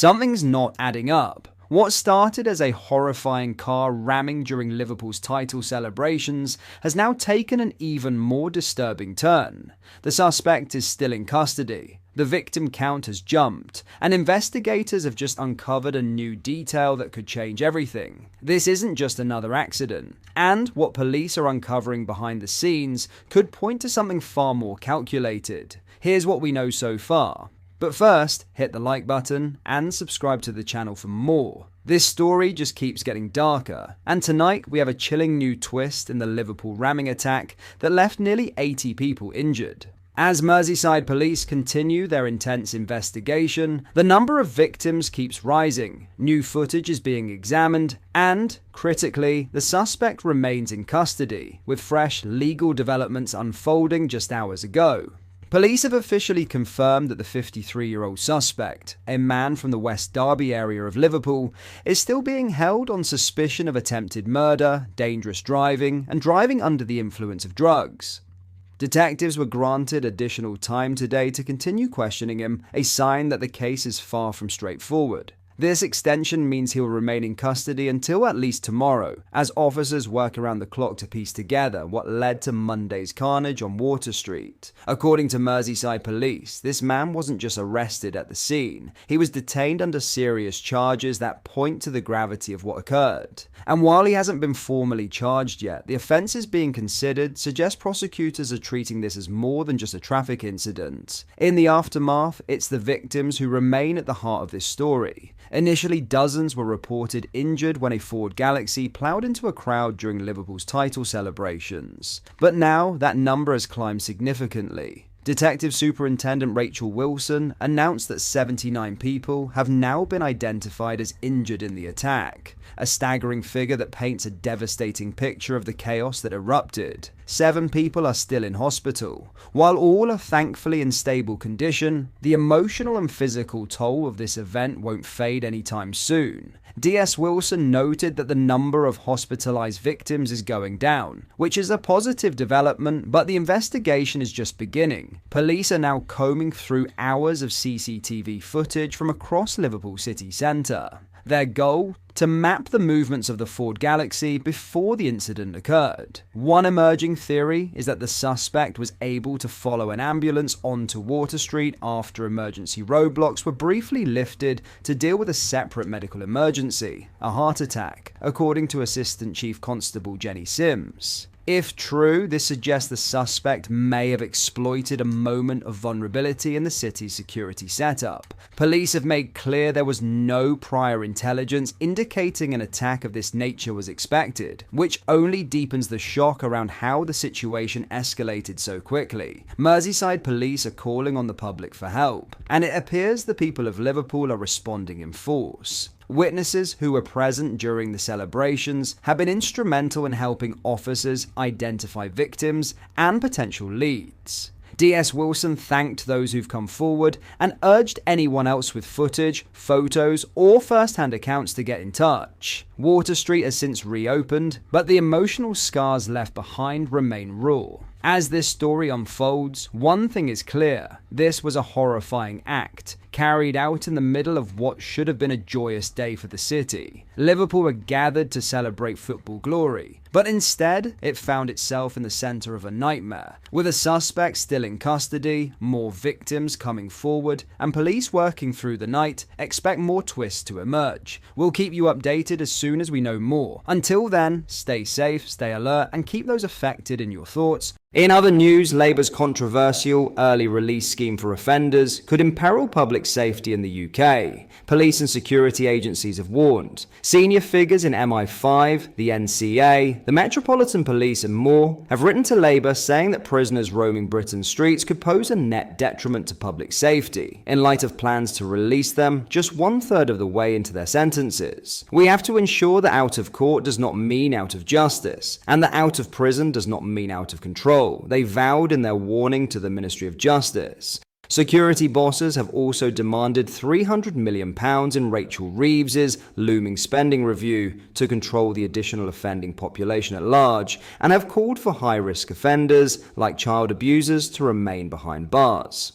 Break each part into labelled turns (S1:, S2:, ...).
S1: Something's not adding up. What started as a horrifying car ramming during Liverpool's title celebrations has now taken an even more disturbing turn. The suspect is still in custody. The victim count has jumped, and investigators have just uncovered a new detail that could change everything. This isn't just another accident, and what police are uncovering behind the scenes could point to something far more calculated. Here's what we know so far. But first, hit the like button and subscribe to the channel for more. This story just keeps getting darker, and tonight we have a chilling new twist in the Liverpool ramming attack that left nearly 80 people injured. As Merseyside police continue their intense investigation, the number of victims keeps rising, new footage is being examined, and, critically, the suspect remains in custody, with fresh legal developments unfolding just hours ago. Police have officially confirmed that the 53-year-old suspect, a man from the West Derby area of Liverpool, is still being held on suspicion of attempted murder, dangerous driving, and driving under the influence of drugs. Detectives were granted additional time today to continue questioning him, a sign that the case is far from straightforward. This extension means he'll remain in custody until at least tomorrow, as officers work around the clock to piece together what led to Monday's carnage on Water Street. According to Merseyside police, this man wasn't just arrested at the scene, he was detained under serious charges that point to the gravity of what occurred. And while he hasn't been formally charged yet, the offences being considered suggest prosecutors are treating this as more than just a traffic incident. In the aftermath, it's the victims who remain at the heart of this story. Initially, dozens were reported injured when a Ford Galaxy ploughed into a crowd during Liverpool's title celebrations. But now, that number has climbed significantly. Detective Superintendent Rachel Wilson announced that 79 people have now been identified as injured in the attack, a staggering figure that paints a devastating picture of the chaos that erupted. 7 people are still in hospital. While all are thankfully in stable condition, the emotional and physical toll of this event won't fade anytime soon. DS Wilson noted that the number of hospitalized victims is going down, which is a positive development, but the investigation is just beginning. Police are now combing through hours of CCTV footage from across Liverpool city centre. Their goal? To map the movements of the Ford Galaxy before the incident occurred. One emerging theory is that the suspect was able to follow an ambulance onto Water Street after emergency roadblocks were briefly lifted to deal with a separate medical emergency, a heart attack, according to Assistant Chief Constable Jenny Sims. If true, this suggests the suspect may have exploited a moment of vulnerability in the city's security setup. Police have made clear there was no prior intelligence indicating an attack of this nature was expected, which only deepens the shock around how the situation escalated so quickly. Merseyside police are calling on the public for help, and it appears the people of Liverpool are responding in force. Witnesses who were present during the celebrations have been instrumental in helping officers identify victims and potential leads. DS Wilson thanked those who've come forward and urged anyone else with footage, photos, or first-hand accounts to get in touch. Water Street has since reopened, but the emotional scars left behind remain raw. As this story unfolds, one thing is clear: this was a horrifying act, carried out in the middle of what should have been a joyous day for the city. Liverpool were gathered to celebrate football glory, but instead, it found itself in the centre of a nightmare, with a suspect still in custody, more victims coming forward, and police working through the night. Expect more twists to emerge. We'll keep you updated as soon as we know more. Until then, stay safe, stay alert, and keep those affected in your thoughts. In other news, Labour's controversial early release scheme for offenders could imperil public safety in the UK. Police and security agencies have warned. Senior figures in MI5, the NCA, the Metropolitan Police and more have written to Labour saying that prisoners roaming Britain's streets could pose a net detriment to public safety, in light of plans to release them just 1/3 of the way into their sentences. We have to ensure that out of court does not mean out of justice, and that out of prison does not mean out of control, they vowed in their warning to the Ministry of Justice. Security bosses have also demanded £300 million in Rachel Reeves's looming spending review to control the additional offending population at large, and have called for high-risk offenders like child abusers to remain behind bars.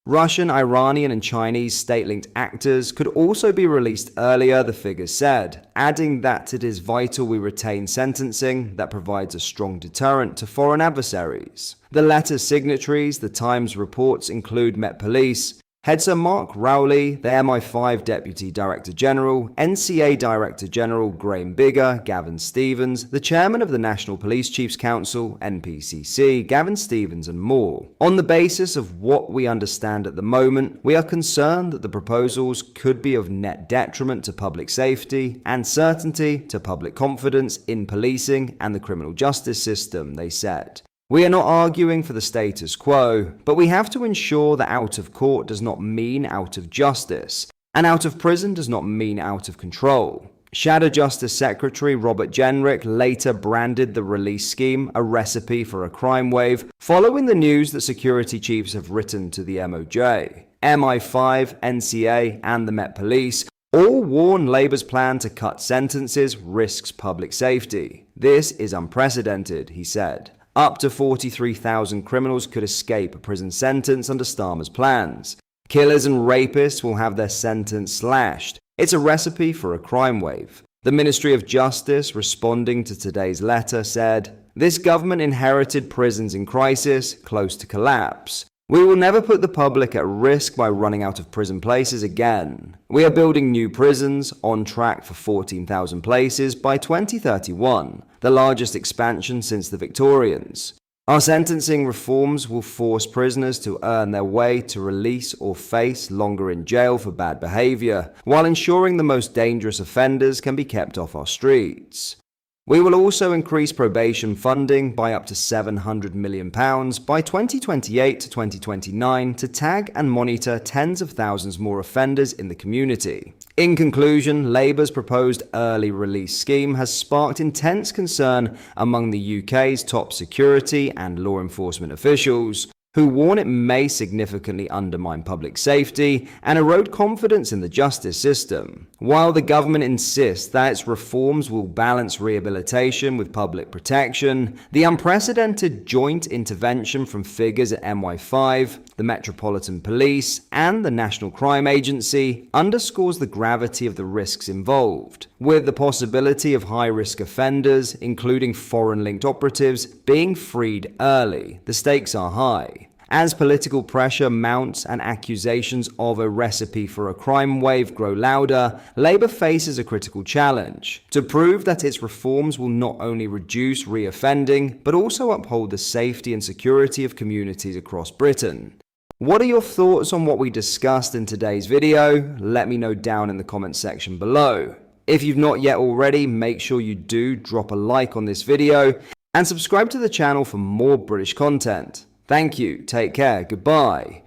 S1: Russian, Iranian, and Chinese state-linked actors could also be released earlier, the figures said, adding that it is vital we retain sentencing that provides a strong deterrent to foreign adversaries. The letter's signatories, the Times reports, include Met Police, Head Sir Mark Rowley, the MI5 Deputy Director General, NCA Director General Graham Bigger, Gavin Stevens, the Chairman of the National Police Chiefs Council, NPCC, Gavin Stevens, and more. On the basis of what we understand at the moment, we are concerned that the proposals could be of net detriment to public safety and certainty to public confidence in policing and the criminal justice system, they said. We are not arguing for the status quo, but we have to ensure that out of court does not mean out of justice, and out of prison does not mean out of control. Shadow Justice Secretary Robert Jenrick later branded the release scheme a recipe for a crime wave, following the news that security chiefs have written to the MOJ. MI5, NCA, and the Met Police all warn Labour's plan to cut sentences risks public safety. This is unprecedented, he said. Up to 43,000 criminals could escape a prison sentence under Starmer's plans. Killers and rapists will have their sentence slashed. It's a recipe for a crime wave. The Ministry of Justice, responding to today's letter, said, "This government inherited prisons in crisis, close to collapse. We will never put the public at risk by running out of prison places again. We are building new prisons, on track for 14,000 places by 2031, the largest expansion since the Victorians. Our sentencing reforms will force prisoners to earn their way to release or face longer in jail for bad behavior, while ensuring the most dangerous offenders can be kept off our streets. We will also increase probation funding by up to £700 million by 2028 to 2029 to tag and monitor tens of thousands more offenders in the community." In conclusion, Labour's proposed early release scheme has sparked intense concern among the UK's top security and law enforcement officials, who warn it may significantly undermine public safety and erode confidence in the justice system. While the government insists that its reforms will balance rehabilitation with public protection, the unprecedented joint intervention from figures at MI5, the Metropolitan Police, and the National Crime Agency underscores the gravity of the risks involved, with the possibility of high-risk offenders, including foreign-linked operatives, being freed early. The stakes are high. As political pressure mounts and accusations of a recipe for a crime wave grow louder, Labour faces a critical challenge to prove that its reforms will not only reduce reoffending, but also uphold the safety and security of communities across Britain. What are your thoughts on what we discussed in today's video? Let me know down in the comments section below. If you've not yet already, make sure you do drop a like on this video and subscribe to the channel for more British content. Thank you, take care, goodbye.